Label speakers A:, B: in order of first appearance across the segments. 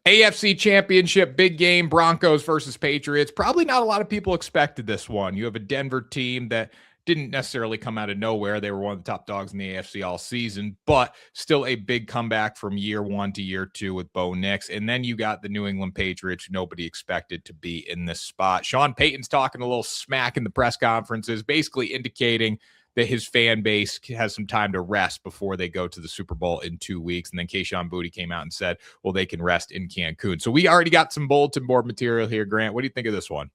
A: AFC Championship, big game, Broncos versus Patriots. Probably not a lot of people expected this one. You have a Denver team that didn't necessarily come out of nowhere. They were one of the top dogs in the AFC all season, but still a big comeback from year one to year two with Bo Nix. And then you got the New England Patriots, who nobody expected to be in this spot. Sean Payton's talking a little smack in the press conferences, basically indicating that his fan base has some time to rest before they go to the Super Bowl in 2 weeks. And then Kayshon Boutte came out and said, well, they can rest in Cancun. So we already got some bulletin board material here. Grant, what do you think of this one?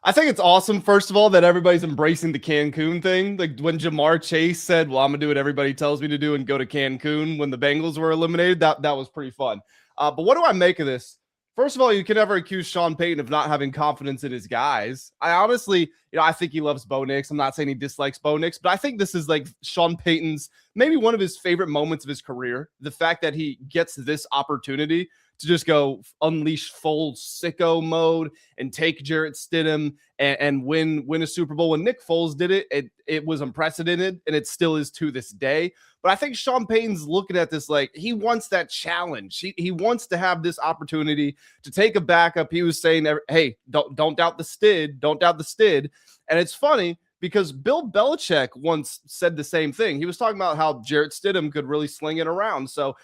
B: I think it's awesome, first of all, that everybody's embracing the Cancun thing. Like when Jamar Chase said, well, I'm going to do what everybody tells me to do and go to Cancun when the Bengals were eliminated, that was pretty fun. But what do I make of this? First of all, you can never accuse Sean Payton of not having confidence in his guys. I honestly, I think he loves Bo Nix. I'm not saying he dislikes Bo Nix, but I think this is like Sean Payton's, maybe one of his favorite moments of his career. The fact that he gets this opportunity to just go unleash full sicko mode and take Jarrett Stidham and win a Super Bowl. When Nick Foles did it, it was unprecedented, and it still is to this day. But I think Sean Payton's looking at this like he wants that challenge. He wants to have this opportunity to take a backup. He was saying, hey, don't doubt the Stid. Don't doubt the Stid. And it's funny because Bill Belichick once said the same thing. He was talking about how Jarrett Stidham could really sling it around. So,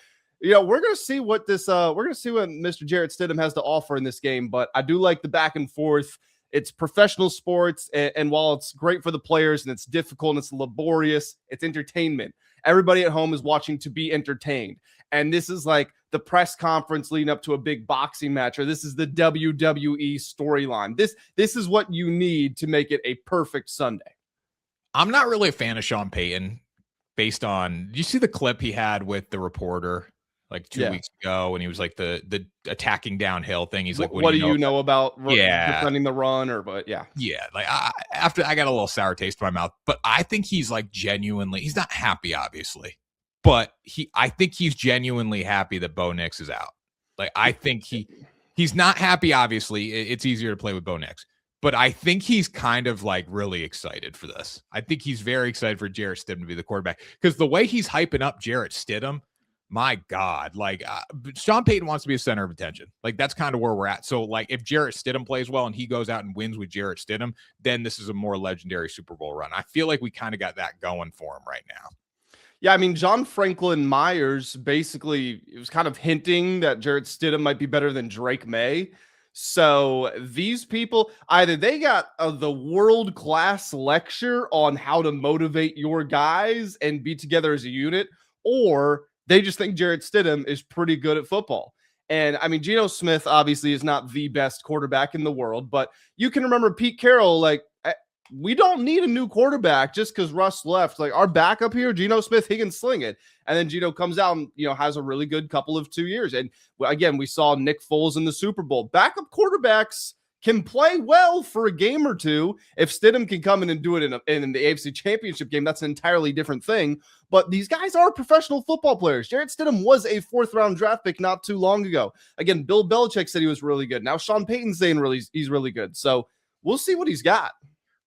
B: we're going to see what Mr. Jarrett Stidham has to offer in this game. But I do like the back and forth. It's professional sports. And while it's great for the players and it's difficult and it's laborious, it's entertainment. Everybody at home is watching to be entertained. And this is like the press conference leading up to a big boxing match, or this is the WWE storyline. This is what you need to make it a perfect Sunday.
A: I'm not really a fan of Sean Payton based on, do you see the clip he had with the reporter like 2 weeks ago when he was like the attacking downhill thing? He's like,
B: what do you know about defending the run?
A: Like after I got a little sour taste in my mouth, but I think he's like genuinely, he's not happy obviously, but I think he's genuinely happy that Bo Nix is out. Like I think he's not happy. Obviously it's easier to play with Bo Nix, but I think he's kind of like really excited for this. I think he's very excited for Jarrett Stidham to be the quarterback, because the way he's hyping up Jarrett Stidham, my God, like Sean Payton wants to be a center of attention. Like that's kind of where we're at. So like if Jarrett Stidham plays well and he goes out and wins with Jarrett Stidham, then this is a more legendary Super Bowl run. I feel like we kind of got that going for him right now.
B: Yeah, I mean, John Franklin Myers basically, it was kind of hinting that Jarrett Stidham might be better than Drake Maye. So these people, either they got the world-class lecture on how to motivate your guys and be together as a unit, or they just think Jarrett Stidham is pretty good at football. And I mean, Geno Smith obviously is not the best quarterback in the world, but you can remember Pete Carroll, like, we don't need a new quarterback just because Russ left. Like our backup here, Geno Smith, he can sling it. And then Geno comes out and, has a really good couple of 2 years. And again, we saw Nick Foles in the Super Bowl. Backup quarterbacks can play well for a game or two. If Stidham can come in and do it in the AFC Championship game, that's an entirely different thing. But these guys are professional football players. Jarrett Stidham was a 4th-round draft pick not too long ago. Again, Bill Belichick said he was really good. Now Sean Payton's saying he's really good. So we'll see what he's got.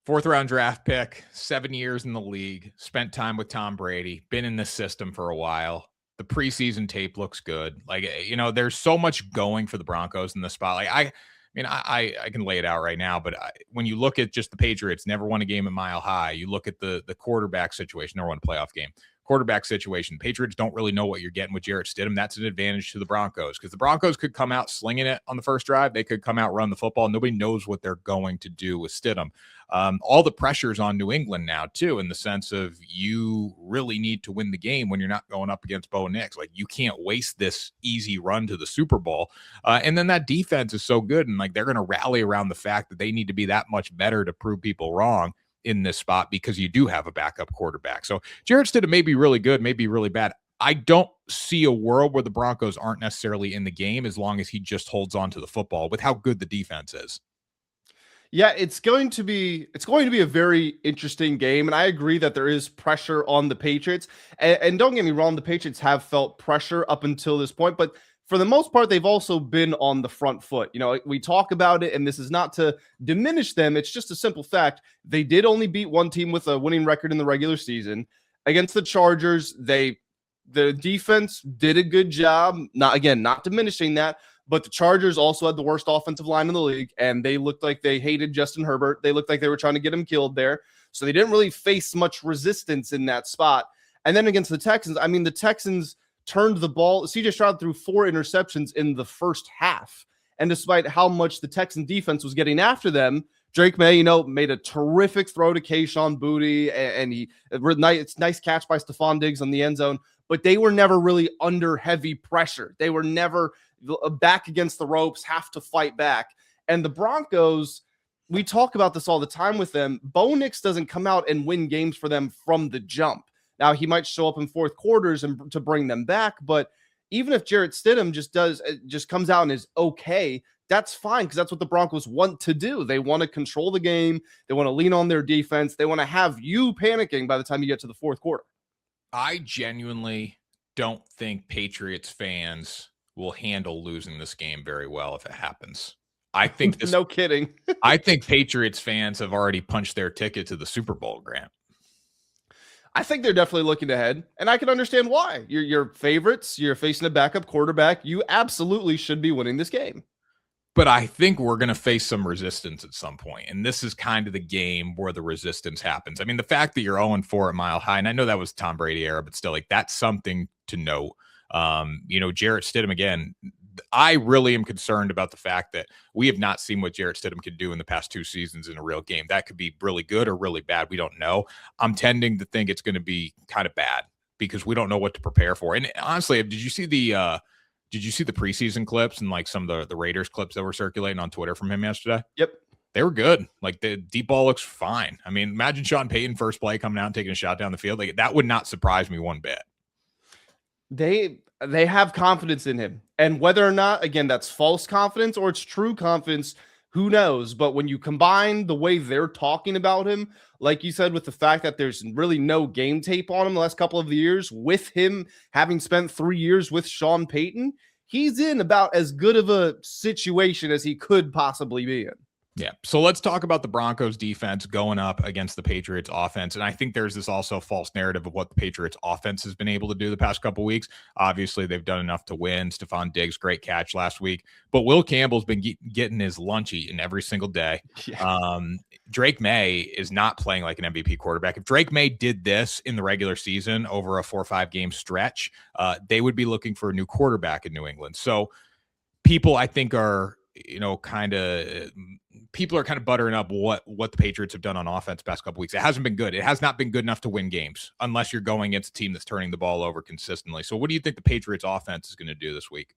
A: 4th-round draft pick, 7 years in the league, spent time with Tom Brady, been in this system for a while. The preseason tape looks good. Like, there's so much going for the Broncos in the spot. Like, I can lay it out right now, but when you look at just the Patriots, never won a game at Mile High. You look at the quarterback situation, never won a playoff game. Quarterback situation, Patriots don't really know what you're getting with Jarrett Stidham. That's an advantage to the Broncos, because the Broncos could come out slinging it on the first drive. They could come out, run the football. Nobody knows what they're going to do with Stidham. All the pressure's on New England now, too, in the sense of you really need to win the game when you're not going up against Bo Nix. Like, you can't waste this easy run to the Super Bowl. And then that defense is so good, and like they're going to rally around the fact that they need to be that much better to prove people wrong in this spot, because you do have a backup quarterback. So Jarrett Stidham may be really good, may be really bad. I don't see a world where the Broncos aren't necessarily in the game as long as he just holds on to the football with how good the defense is.
B: Yeah, it's going to be a very interesting game. And I agree that there is pressure on the Patriots. And don't get me wrong, the Patriots have felt pressure up until this point, but for the most part, they've also been on the front foot. We talk about it, and this is not to diminish them. It's just a simple fact. They did only beat one team with a winning record in the regular season. Against the Chargers, the defense did a good job. Not diminishing that, But the Chargers also had the worst offensive line in the league, and they looked like they hated Justin Herbert. They looked like they were trying to get him killed there. So they didn't really face much resistance in that spot. And then against the Texans, I mean, the Texans turned the ball. CJ Stroud threw 4 interceptions in the first half. And despite how much the Texan defense was getting after them, Drake Maye, made a terrific throw to Kayshon Boutte, and it's nice catch by Stephon Diggs on the end zone. But they were never really under heavy pressure. They were never back against the ropes, have to fight back. And the Broncos, we talk about this all the time with them. Bo Nix doesn't come out and win games for them from the jump. Now, he might show up in fourth quarters and to bring them back, but even if Jarrett Stidham just comes out and is okay, that's fine, because that's what the Broncos want to do. They want to control the game. They want to lean on their defense. They want to have you panicking by the time you get to the fourth quarter.
A: I genuinely don't think Patriots fans will handle losing this game very well if it happens. I think this,
B: no kidding.
A: I think Patriots fans have already punched their ticket to the Super Bowl, Grant.
B: I think they're definitely looking ahead, and I can understand why. You're favorites. You're facing a backup quarterback. You absolutely should be winning this game.
A: But I think we're going to face some resistance at some point, and this is kind of the game where the resistance happens. I mean, the fact that you're 0-4 at Mile High, and I know that was Tom Brady era, but still, like, that's something to note. Jarrett Stidham, again, I really am concerned about the fact that we have not seen what Jarrett Stidham could do in the past 2 seasons in a real game. That could be really good or really bad. We don't know. I'm tending to think it's going to be kind of bad because we don't know what to prepare for. And honestly, did you see the preseason clips and like some of the Raiders clips that were circulating on Twitter from him yesterday?
B: Yep.
A: They were good. Like, the deep ball looks fine. I mean, imagine Sean Payton first play coming out and taking a shot down the field. Like, that would not surprise me one bit.
B: They have confidence in him. And whether or not, again, that's false confidence or it's true confidence, who knows? But when you combine the way they're talking about him, like you said, with the fact that there's really no game tape on him the last couple of years, with him having spent 3 years with Sean Payton, he's in about as good of a situation as he could possibly be in.
A: Yeah. So let's talk about the Broncos defense going up against the Patriots offense. And I think there's this also false narrative of what the Patriots offense has been able to do the past couple of weeks. Obviously, they've done enough to win. Stephon Diggs, great catch last week. But Will Campbell's been getting his lunch eaten every single day. Yeah. Drake Maye is not playing like an MVP quarterback. If Drake Maye did this in the regular season over a 4 or 5 game stretch, they would be looking for a new quarterback in New England. So people, I think, are kind of buttering up what the Patriots have done on offense the past couple weeks. It hasn't been good. It has not been good enough to win games unless you're going against a team that's turning the ball over consistently. So what do you think the Patriots offense is going to do this week?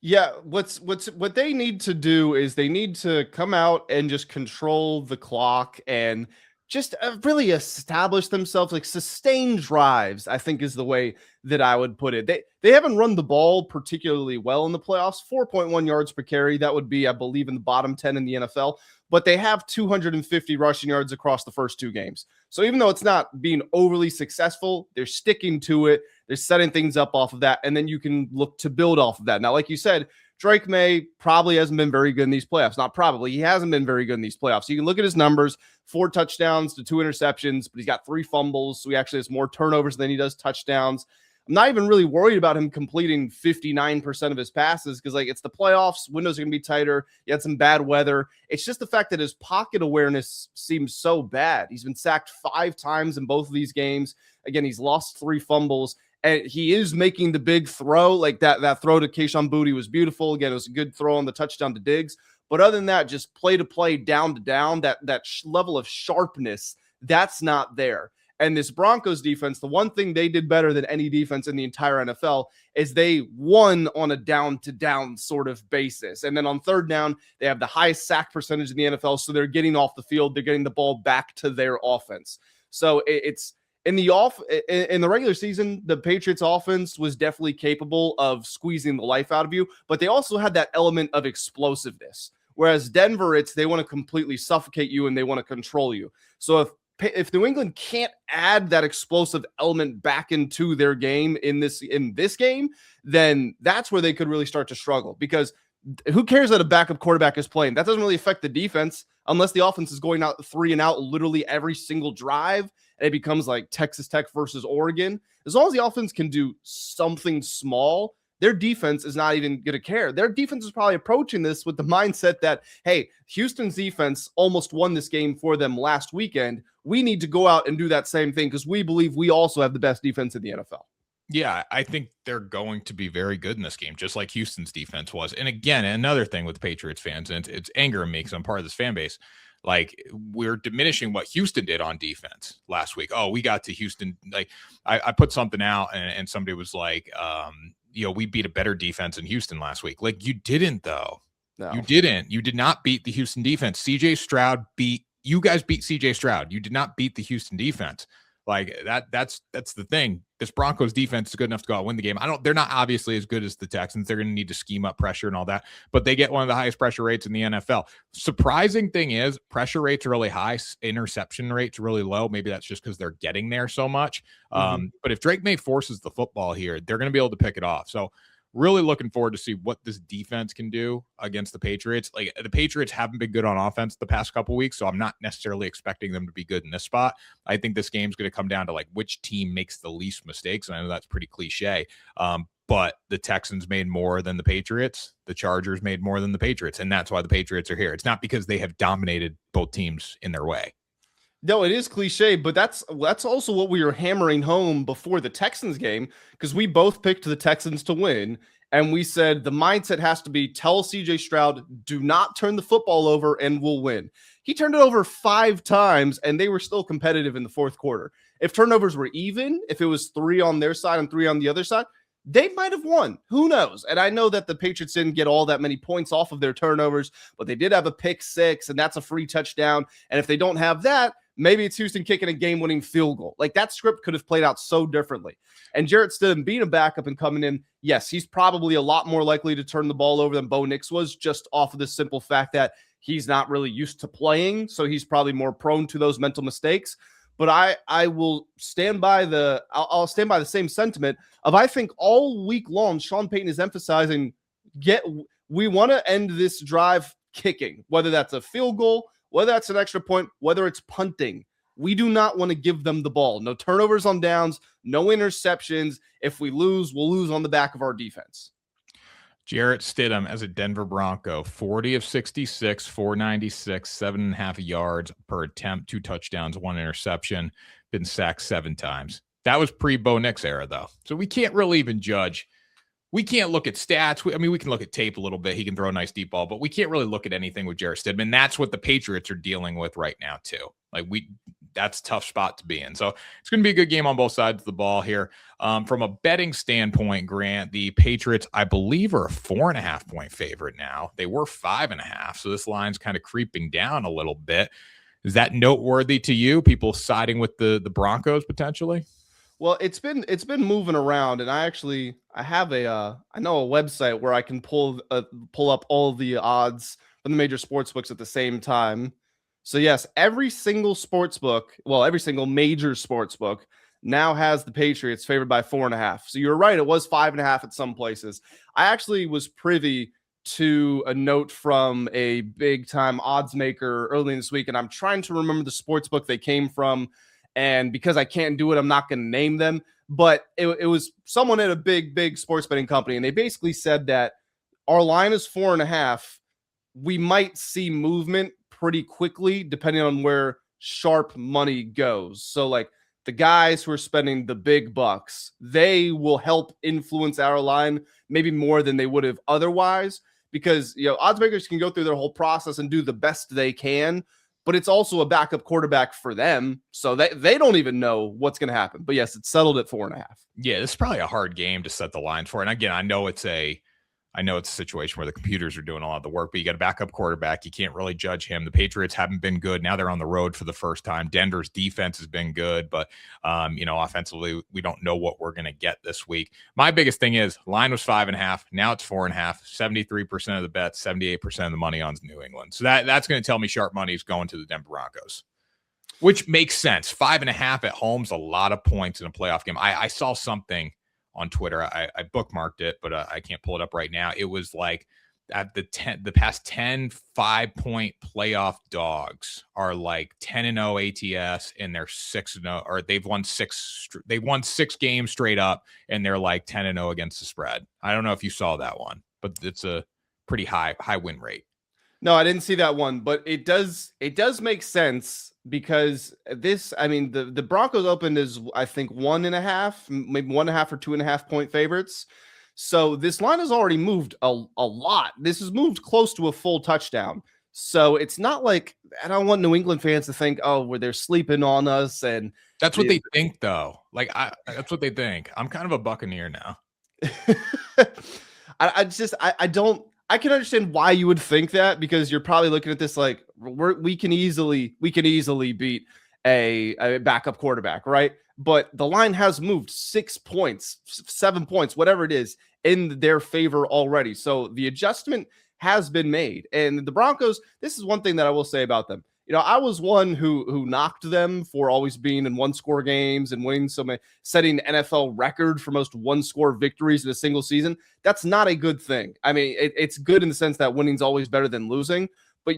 B: Yeah, what they need to do is they need to come out and just control the clock and just really establish themselves, like sustain drives, I think is the way that I would put it. They haven't run the ball particularly well in the playoffs, 4.1 yards per carry. That would be, I believe, in the bottom 10 in the NFL, but they have 250 rushing yards across the first 2 games. So even though it's not being overly successful, they're sticking to it. They're setting things up off of that, and then you can look to build off of that. Now, like you said, Drake Maye probably hasn't been very good in these playoffs. Not probably. He hasn't been very good in these playoffs. You can look at his numbers, 4 touchdowns to 2 interceptions, but he's got 3 fumbles. So he actually has more turnovers than he does touchdowns. I'm not even really worried about him completing 59% of his passes because, like, it's the playoffs. Windows are going to be tighter. He had some bad weather. It's just the fact that his pocket awareness seems so bad. He's been sacked 5 times in both of these games. Again, he's lost 3 fumbles. And he is making the big throw. Like that throw to Kayshon Boutte was beautiful. Again, it was a good throw on the touchdown to Diggs. But other than that, just play to play, down to down, that level of sharpness, that's not there. And this Broncos defense, the one thing they did better than any defense in the entire NFL is they won on a down-to-down sort of basis. And then on third down, they have the highest sack percentage in the NFL, so they're getting off the field. They're getting the ball back to their offense. So it's in the regular season, the Patriots offense was definitely capable of squeezing the life out of you, but they also had that element of explosiveness. Whereas Denver, they want to completely suffocate you and they want to control you. So if New England can't add that explosive element back into their game in this game, then that's where they could really start to struggle, because who cares that a backup quarterback is playing? That doesn't really affect the defense unless the offense is going out 3 and out literally every single drive. And it becomes like Texas Tech versus Oregon. As long as the offense can do something small, their defense is not even going to care. Their defense is probably approaching this with the mindset that, hey, Houston's defense almost won this game for them last weekend. We need to go out and do that same thing because we believe we also have the best defense in the NFL.
A: Yeah, I think they're going to be very good in this game, just like Houston's defense was. And again, another thing with Patriots fans, and it's angering me because I'm part of this fan base. Like, we're diminishing what Houston did on defense last week. Oh, we got to Houston. Like, I put something out and somebody was like, we beat a better defense in Houston last week. Like, you didn't, though. No. You didn't. You did not beat the Houston defense. You guys beat CJ Stroud. You did not beat the Houston defense. Like, that's the thing. This Broncos defense is good enough to go out and win the game. They're not obviously as good as the Texans. They're going to need to scheme up pressure and all that, but they get one of the highest pressure rates in the NFL. Surprising thing is pressure rates are really high. Interception rates really low. Maybe that's just because they're getting there so much. But if Drake Maye forces the football here, they're going to be able to pick it off. So really looking forward to see what this defense can do against the Patriots. Like, the Patriots haven't been good on offense the past couple weeks, so I'm not necessarily expecting them to be good in this spot. I think this game's going to come down to like which team makes the least mistakes. And I know that's pretty cliche, but the Texans made more than the Patriots. The Chargers made more than the Patriots, and that's why the Patriots are here. It's not because they have dominated both teams in their way.
B: No, it is cliche, but that's also what we were hammering home before the Texans game, because we both picked the Texans to win, and we said the mindset has to be tell CJ Stroud, do not turn the football over and we'll win. He turned it over 5 times, and they were still competitive in the fourth quarter. If turnovers were even, if it was 3 on their side and 3 on the other side, they might have won. Who knows? And I know that the Patriots didn't get all that many points off of their turnovers, but they did have a pick 6, and that's a free touchdown. And if they don't have that, maybe it's Houston kicking a game-winning field goal. Like, that script could have played out so differently. And Jarrett Stidham being a backup and coming in, yes, he's probably a lot more likely to turn the ball over than Bo Nix was, just off of the simple fact that he's not really used to playing, so he's probably more prone to those mental mistakes. But I will stand by I'll stand by the same sentiment of, I think all week long, Sean Payton is emphasizing, we want to end this drive kicking, whether that's a field goal, whether that's an extra point, whether it's punting. We do not want to give them the ball. No turnovers on downs, no interceptions. If we lose, we'll lose on the back of our defense.
A: Jarrett Stidham as a Denver Bronco, 40 of 66, 496, 7.5 yards per attempt, 2 touchdowns, 1 interception, been sacked 7 times. That was pre-Bo Nix era, though. So we can't really even judge. We can't look at stats. We can look at tape a little bit. He can throw a nice deep ball, but we can't really look at anything with Jarrett Stidham. And that's what the Patriots are dealing with right now, too. That's a tough spot to be in. So it's going to be a good game on both sides of the ball here. From a betting standpoint, Grant, the Patriots, I believe, are a 4.5 point favorite now. They were 5.5. So this line's kind of creeping down a little bit. Is that noteworthy to you? People siding with the Broncos potentially?
B: Well, it's been moving around, and I have I know a website where I can pull up all the odds from the major sports books at the same time. So yes, every single major sports book now has the Patriots favored by 4.5. So you're right, it was 5.5 at some places. I actually was privy to a note from a big time odds maker early this week, and I'm trying to remember the sports book they came from. And because I can't do it, I'm not going to name them. But it was someone at a big sports betting company, and they basically said that our line is 4.5. We might see movement pretty quickly depending on where sharp money goes. So like the guys who are spending the big bucks, they will help influence our line maybe more than they would have otherwise, because odds makers can go through their whole process and do the best they can, but it's also a backup quarterback for them, so they don't even know what's going to happen. But yes, it's settled at 4.5.
A: Yeah, this is probably a hard game to set the line for. And again, I know it's a situation where the computers are doing a lot of the work, but you got a backup quarterback. You can't really judge him. The Patriots haven't been good. Now they're on the road for the first time. Denver's defense has been good, but offensively, we don't know what we're going to get this week. My biggest thing is line was 5.5. Now it's 4.5. 73% of the bets, 78% of the money on New England. So that's going to tell me sharp money is going to the Denver Broncos, which makes sense. 5.5 at home is a lot of points in a playoff game. I saw something on Twitter. I bookmarked it, but I can't pull it up right now. It was like at the past 10 5-point playoff dogs are like 10-0 ATS, and they're 6-0, or they've won 6 games straight up, and they're like 10-0 against the spread. I don't know if you saw that one, but it's a pretty high win rate.
B: No, I didn't see that one, but it does make sense because the Broncos opened as, I think, 1.5, maybe 1.5 or 2.5 point favorites. So this line has already moved a lot. This has moved close to a full touchdown. So it's not like, I don't want New England fans to think, oh, where they're sleeping on us. And
A: that's what they think, though. Like, that's what they think. I'm kind of a Buccaneer now.
B: I can understand why you would think that, because you're probably looking at this like we can easily beat a backup quarterback, right? But the line has moved 6 points, 7 points, whatever it is, in their favor already. So the adjustment has been made. And the Broncos, this is one thing that I will say about them. You know, I was one who knocked them for always being in one-score games and winning setting NFL record for most one-score victories in a single season. That's not a good thing. I mean, it's good in the sense that winning's always better than losing. But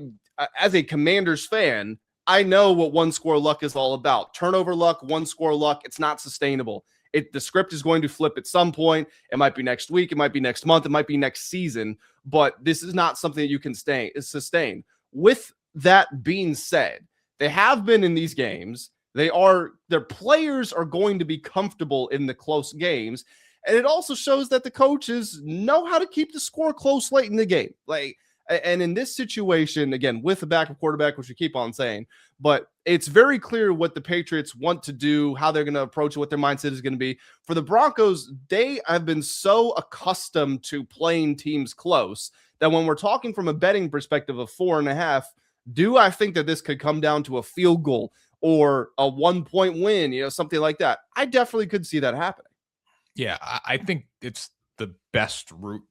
B: as a Commanders fan, I know what one-score luck is all about. Turnover luck, one-score luck, it's not sustainable. The script is going to flip at some point. It might be next week. It might be next month. It might be next season. But this is not something that you can sustain. With that being said, they have been in these games. Their players are going to be comfortable in the close games. And it also shows that the coaches know how to keep the score close late in the game. And in this situation, again, with a backup quarterback, which we keep on saying, but it's very clear what the Patriots want to do, how they're going to approach it, what their mindset is going to be. For the Broncos, they have been so accustomed to playing teams close that when we're talking from a betting perspective of 4.5, do I think that this could come down to a field goal or a 1-point win, something like that? I definitely could see that happening.
A: Yeah, I think it's the best route.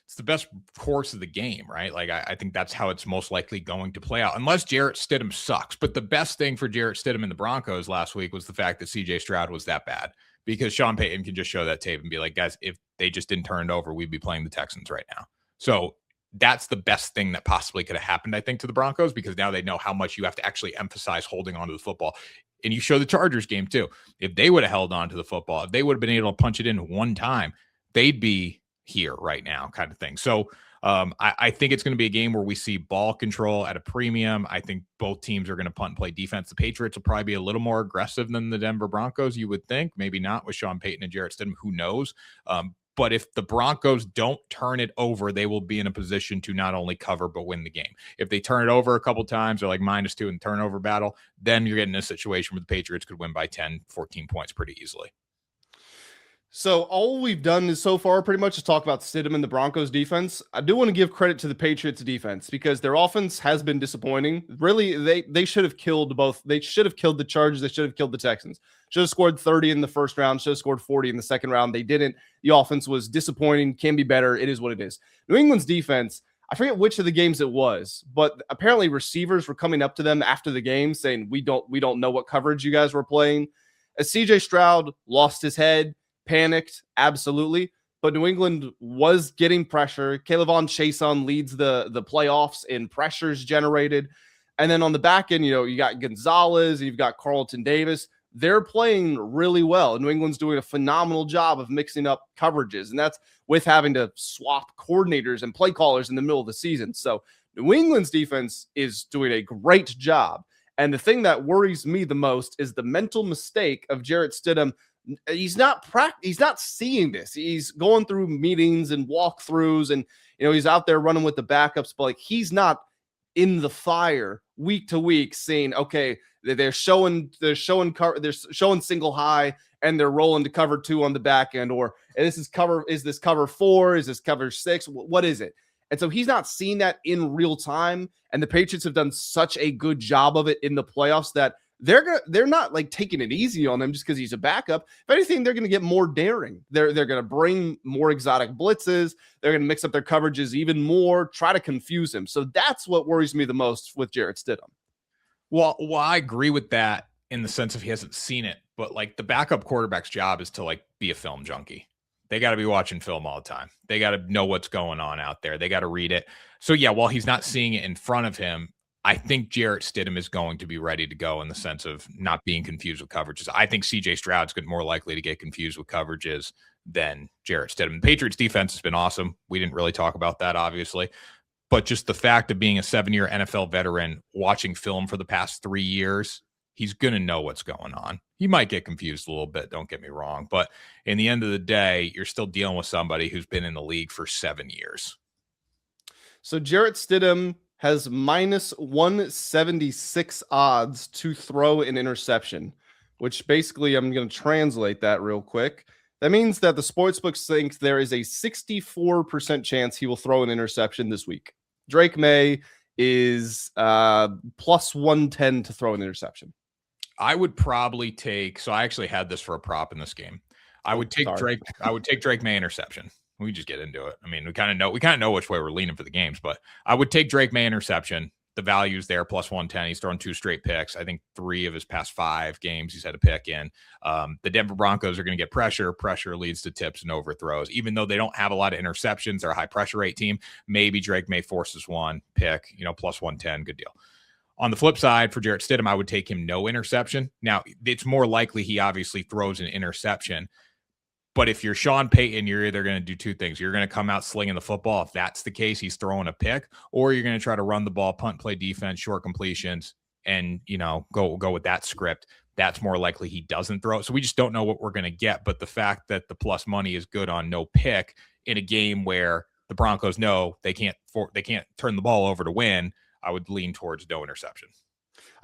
A: It's the best course of the game, right? Like, I think that's how it's most likely going to play out, unless Jarrett Stidham sucks. But the best thing for Jarrett Stidham and the Broncos last week was the fact that CJ Stroud was that bad, because Sean Payton can just show that tape and be like, guys, if they just didn't turn it over, we'd be playing the Texans right now. So that's the best thing that possibly could have happened, I think, to the Broncos, because now they know how much you have to actually emphasize holding on to the football. And you show the Chargers game too. If they would have held on to the football, if they would have been able to punch it in one time, they'd be here right now, kind of thing. So I think it's going to be a game where we see ball control at a premium. I think both teams are going to punt and play defense. The Patriots will probably be a little more aggressive than the Denver Broncos, you would think. Maybe not with Sean Payton and Jarrett Stidham. Who knows? But if the Broncos don't turn it over, they will be in a position to not only cover, but win the game. If they turn it over a couple times, or like -2 in turnover battle, then you're getting a situation where the Patriots could win by 10, 14 points pretty easily.
B: So all we've done is so far pretty much is talk about Stidham and the Broncos defense. I do want to give credit to the Patriots defense, because their offense has been disappointing. Really, they should have killed both. They should have killed the Chargers. They should have killed the Texans. Should have scored 30 in the first round. Should have scored 40 in the second round. They didn't. The offense was disappointing. Can be better. It is what it is. New England's defense, I forget which of the games it was, but apparently receivers were coming up to them after the game saying, we don't know what coverage you guys were playing. As CJ Stroud lost his head, panicked, absolutely. But New England was getting pressure. Kayvon Chason leads the playoffs in pressures generated. And then on the back end, you got Gonzalez, you've got Carlton Davis. They're playing really well. New England's doing a phenomenal job of mixing up coverages, and that's with having to swap coordinators and play callers in the middle of the season. So New England's defense is doing a great job. And the thing that worries me the most is the mental mistake of Jarrett Stidham. He's not seeing this. He's going through meetings and walkthroughs, and he's out there running with the backups, but like, he's not in the fire week to week seeing, okay, they're showing single high and they're rolling to cover 2 on the back end, or is this cover 4? Is this cover 6? What is it? And so he's not seeing that in real time. And the Patriots have done such a good job of it in the playoffs that they're not like taking it easy on him just because he's a backup. If anything, they're going to get more daring. They're going to bring more exotic blitzes. They're going to mix up their coverages even more, try to confuse him. So that's what worries me the most with Jarrett Stidham.
A: Well, I agree with that in the sense of he hasn't seen it, but like, the backup quarterback's job is to like be a film junkie. They got to be watching film all the time. They got to know what's going on out there. They got to read it. So yeah, while he's not seeing it in front of him, I think Jarrett Stidham is going to be ready to go in the sense of not being confused with coverages. I think CJ Stroud's more likely to get confused with coverages than Jarrett Stidham. The Patriots defense has been awesome. We didn't really talk about that, obviously. But just the fact of being a 7-year NFL veteran, watching film for the past 3 years, he's going to know what's going on. He might get confused a little bit, don't get me wrong. But in the end of the day, you're still dealing with somebody who's been in the league for 7 years.
B: So Jarrett Stidham has minus 176 odds to throw an interception, which basically I'm going to translate that real quick. That means that the sportsbooks think there is a 64% chance he will throw an interception this week. Drake Maye is plus 110 to throw an interception.
A: I would probably take, so I actually had this for a prop in this game. I would take Drake Maye interception. We just get into it. I mean, we kind of know which way we're leaning for the games, but I would take Drake Maye interception. The value's there, plus 110. He's thrown 2 straight picks. I think 3 of his past 5 games he's had a pick in. The Denver Broncos are going to get pressure. Pressure leads to tips and overthrows. Even though they don't have a lot of interceptions, they're a high pressure rate team. Maybe Drake Maye forces one pick, plus 110. Good deal. On the flip side, for Jarrett Stidham, I would take him no interception. Now, it's more likely he obviously throws an interception. But if you're Sean Payton, you're either going to do 2 things. You're going to come out slinging the football. If that's the case, he's throwing a pick, or you're going to try to run the ball, punt, play defense, short completions, and, go with that script. That's more likely he doesn't throw it. So we just don't know what we're going to get. But the fact that the plus money is good on no pick in a game where the Broncos know they can't turn the ball over to win, I would lean towards no interception.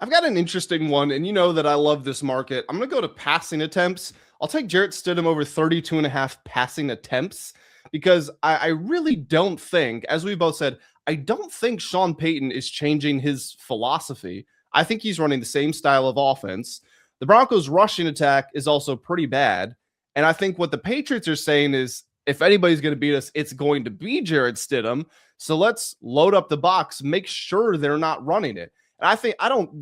B: I've got an interesting one, and you know that I love this market. I'm going to go to passing attempts. I'll take Jarrett Stidham over 32.5 passing attempts because I really don't think, as we both said, I don't think Sean Payton is changing his philosophy. I think he's running the same style of offense. The Broncos' rushing attack is also pretty bad, and I think what the Patriots are saying is if anybody's going to beat us, it's going to be Jarrett Stidham. So let's load up the box, make sure they're not running it. And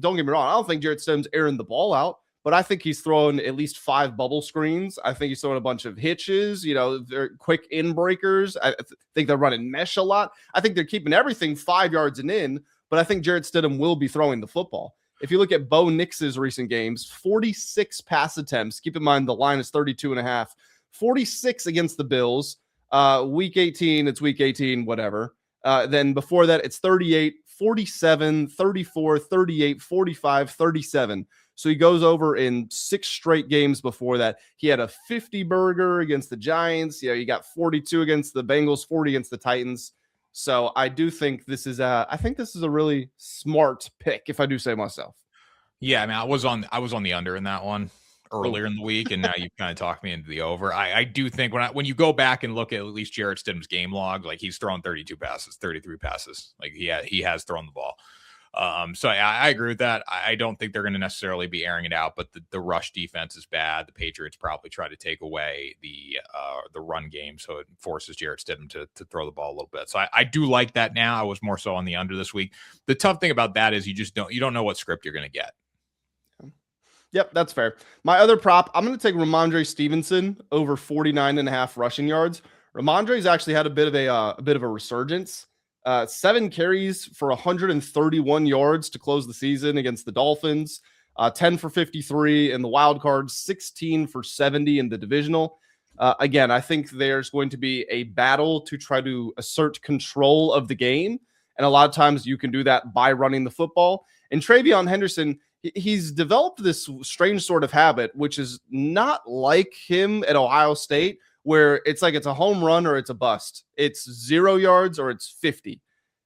B: don't get me wrong, I don't think Jarrett Stidham's airing the ball out, but I think he's throwing at least 5 bubble screens. I think he's throwing a bunch of hitches, they're quick in breakers. I think they're running mesh a lot. I think they're keeping everything 5 yards and in, but I think Jarrett Stidham will be throwing the football. If you look at Bo Nix's recent games, 46 pass attempts. Keep in mind the line is 32.5. 46 against the Bills. Week 18, it's week 18, whatever. Then before that, it's 38, 47, 34, 38, 45, 37. So he goes over in 6 straight games before that. He had a 50 burger against the Giants. He got 42 against the Bengals, 40 against the Titans. So I do think this is I think this is a really smart pick, if I do say myself.
A: Yeah, I mean, I was on the under in that one earlier in the week, and now you've kind of talked me into the over. I do think when you go back and look at least Jarrett Stidham's game log, like he's thrown 32 passes, 33 passes. Like he has thrown the ball. So I agree with that. I don't think they're going to necessarily be airing it out, but the rush defense is bad. The Patriots probably try to take away the run game, so it forces Jarrett Stidham to throw the ball a little bit. So I do like that now. I was more so on the under this week. The tough thing about that is you don't know what script you're going to get.
B: Yep, that's fair. My other prop, I'm going to take Ramondre Stevenson over 49.5 rushing yards. Ramondre's actually had a bit of a resurgence. 7 carries for 131 yards to close the season against the Dolphins. 10 for 53 in the wild card, 16 for 70 in the divisional. Again, I think there's going to be a battle to try to assert control of the game. And a lot of times you can do that by running the football. And Travion Henderson, he's developed this strange sort of habit, which is not like him at Ohio State, where it's like it's a home run or it's a bust. It's 0 yards or it's 50.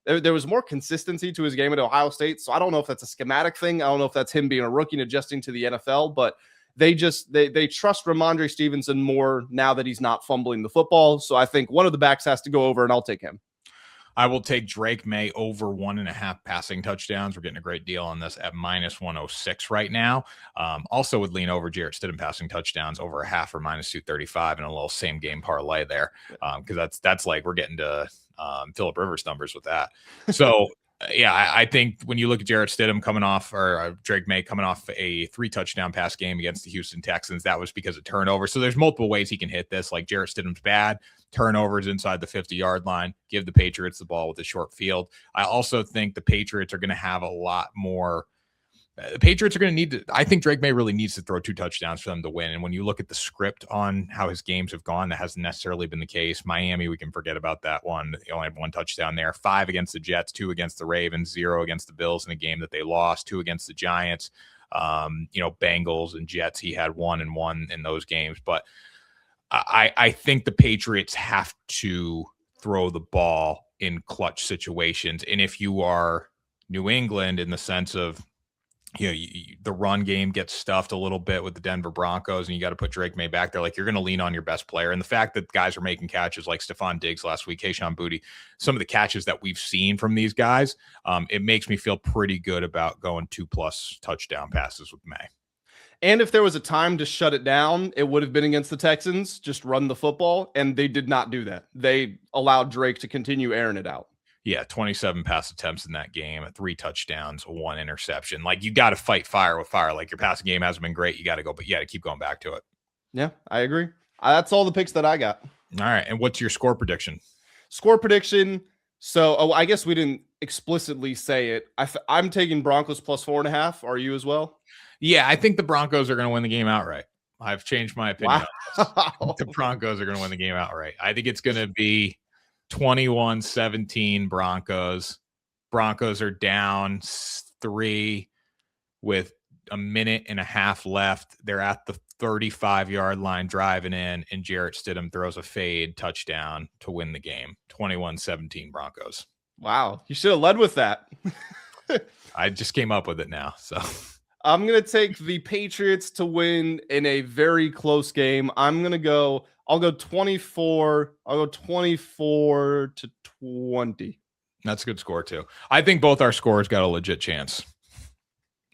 B: There was more consistency to his game at Ohio State, so I don't know if that's a schematic thing. I don't know if that's him being a rookie and adjusting to the NFL, but they trust Ramondre Stevenson more now that he's not fumbling the football. So I think one of the backs has to go over, and I'll take him.
A: I will take Drake Maye over 1.5 passing touchdowns. We're getting a great deal on this at minus 106 right now. Also would lean over Jarrett Stidham passing touchdowns over a half or minus 235 and a little same game parlay there. Because that's like we're getting to Phillip Rivers numbers with that. So Yeah, I think when you look at Jarrett Stidham coming off, or Drake Maye coming off a 3-touchdown pass game against the Houston Texans, that was because of turnover. So there's multiple ways he can hit this. Like Jarrett Stidham's bad, turnovers inside the 50-yard line, give the Patriots the ball with a short field. I also think the Patriots are going to have a lot more. The Patriots are going to need to. I think Drake Maye really needs to throw 2 touchdowns for them to win. And when you look at the script on how his games have gone, that hasn't necessarily been the case. Miami, we can forget about that one. They only had 1 touchdown there. 5 against the Jets, 2 against the Ravens, 0 against the Bills in a game that they lost, 2 against the Giants. Bengals and Jets, he had 1 and 1 in those games. But I think the Patriots have to throw the ball in clutch situations. And if you are New England, in the sense of, the run game gets stuffed a little bit with the Denver Broncos, and you got to put Drake Maye back there. Like, you're going to lean on your best player. And the fact that guys are making catches like Stephon Diggs last week, Kayshon Boutte, some of the catches that we've seen from these guys, it makes me feel pretty good about going 2+ touchdown passes with Maye.
B: And if there was a time to shut it down, it would have been against the Texans. Just run the football, and they did not do that. They allowed Drake to continue airing it out.
A: Yeah, 27 pass attempts in that game, 3 touchdowns, 1 interception. Like, you got to fight fire with fire. Like, your passing game hasn't been great. You got to go, but you got to keep going back to it.
B: Yeah, I agree. That's all the picks that I got.
A: All right. And what's your score prediction?
B: Score prediction. So, I guess we didn't explicitly say it. I'm taking Broncos plus 4.5. Are you as well?
A: Yeah, I think the Broncos are going to win the game outright. I've changed my opinion.
B: Wow.
A: The Broncos are going to win the game outright. I think it's going to be 21-17 Broncos. Broncos are down 3 with a minute and a half left. They're at the 35-yard line driving in, and Jarrett Stidham throws a fade touchdown to win the game. 21-17 Broncos.
B: Wow. You should have led with that.
A: I just came up with it now. So
B: I'm going to take the Patriots to win in a very close game. I'll go 24. I'll go 24-20.
A: That's a good score too. I think both our scores got a legit chance.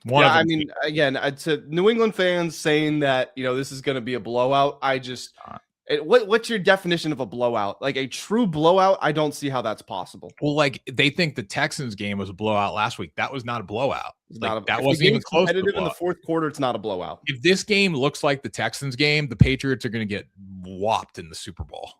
B: Again, to New England fans saying that, this is going to be a blowout. What's your definition of a blowout? Like a true blowout? I don't see how that's possible.
A: Well, like, they think the Texans game was a blowout last week. That was not a blowout. That wasn't even close.
B: Competitive in the fourth quarter, it's not a blowout.
A: If this game looks like the Texans game, the Patriots are going to get whopped in the Super Bowl.